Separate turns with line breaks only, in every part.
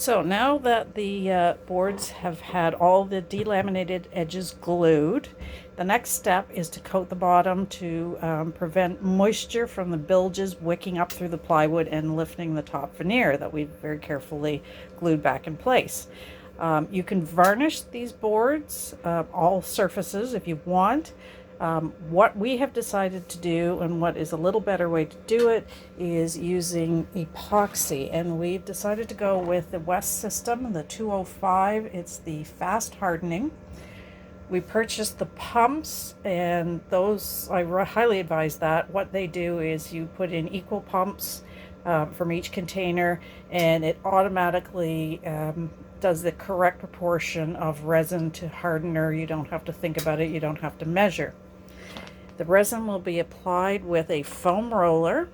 So now that the boards have had all the delaminated edges glued, the next step is to coat the bottom to prevent moisture from the bilges wicking up through the plywood and lifting the top veneer that we've very carefully glued back in place. You can varnish these boards, all surfaces if you want. What we have decided to do, and what is a little better way to do it, is using epoxy, and we've decided to go with the West system, the 205. It's the fast hardening. We purchased the pumps, and those I highly advise that. What they do is you put in equal pumps from each container, and it automatically does the correct proportion of resin to hardener. You don't have to think about it, you don't have to measure. The resin will be applied with a foam roller.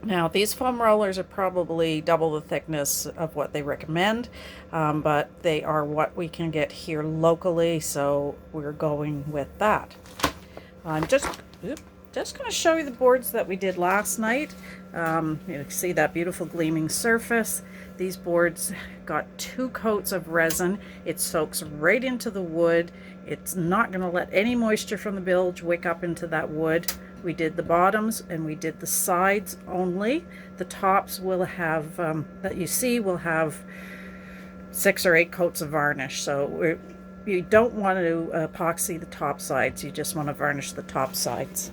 Now, these foam rollers are probably double the thickness of what they recommend, but they are what we can get here locally, so we're going with that. I'm just going to show you the boards that we did last night. You can see that beautiful gleaming surface. These boards got 2 coats of resin. It soaks right into the wood. It's not going to let any moisture from the bilge wick up into that wood. We did the bottoms and we did the sides only. The tops will have, that you see, will have 6 or 8 coats of varnish. So you don't want to epoxy the top sides. You just want to varnish the top sides.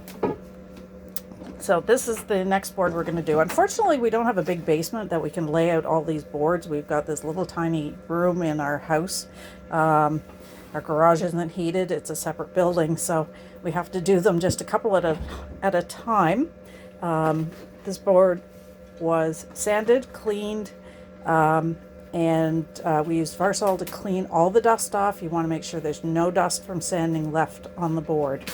So this is the next board we're going to do. Unfortunately, we don't have a big basement that we can lay out all these boards. We've got this little tiny room in our house. Our garage isn't heated. It's a separate building, so we have to do them just a couple at a time. This board was sanded, cleaned, and we used Varsol to clean all the dust off. You want to make sure there's no dust from sanding left on the board.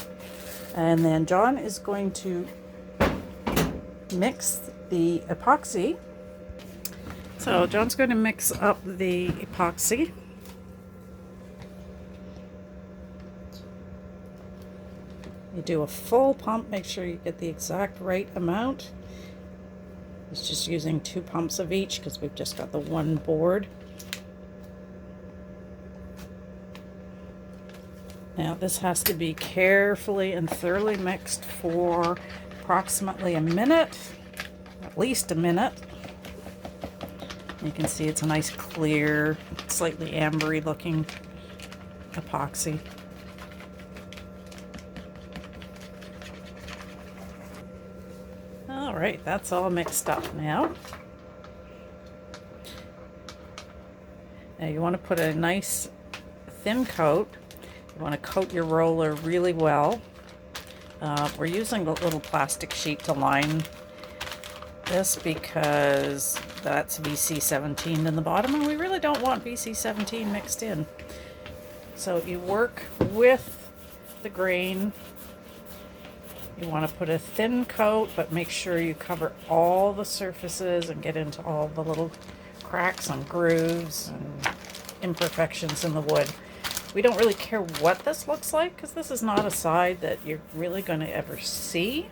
And then John is going to mix the epoxy. So John's going to mix up the epoxy. You do a full pump, make sure you get the exact right amount. It's just using 2 pumps of each because we've just got the one board. Now this has to be carefully and thoroughly mixed for approximately a minute, at least a minute. You can see it's a nice clear, slightly ambery looking epoxy. All right, that's all mixed up now. Now you want to put a nice thin coat. You want to coat your roller really well. We're using a little plastic sheet to line this because that's VC17 in the bottom, and we really don't want VC17 mixed in. So you work with the grain. You want to put a thin coat, but make sure you cover all the surfaces and get into all the little cracks and grooves and imperfections in the wood. We don't really care what this looks like because this is not a side that you're really going to ever see.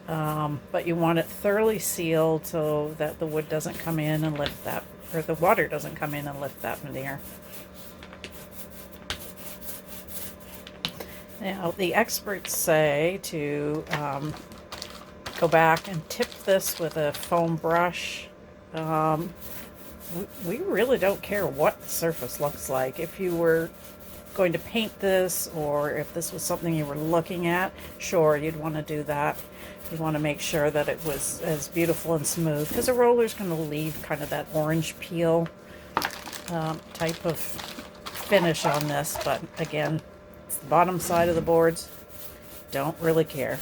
But you want it thoroughly sealed so that the wood doesn't come in and lift that, or the water doesn't come in and lift that veneer. Now, the experts say to go back and tip this with a foam brush. We really don't care what the surface looks like. If you were going to paint this, or if this was something you were looking at, sure, you'd want to do that. You want to make sure that it was as beautiful and smooth, because a roller's going to leave kind of that orange peel type of finish on this. But again, it's the bottom side of the boards. Don't really care.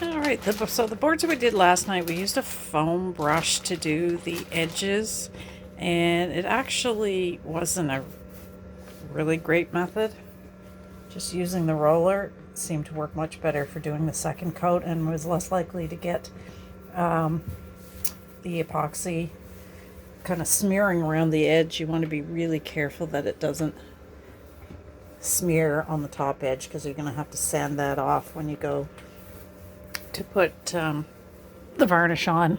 All right, so the boards that we did last night, we used a foam brush to do the edges, and it actually wasn't a really great method. Just using the roller seemed to work much better for doing the second coat, and was less likely to get the epoxy kind of smearing around the edge, you want to be really careful that it doesn't smear on the top edge, because you're going to have to sand that off when you go to put the varnish on.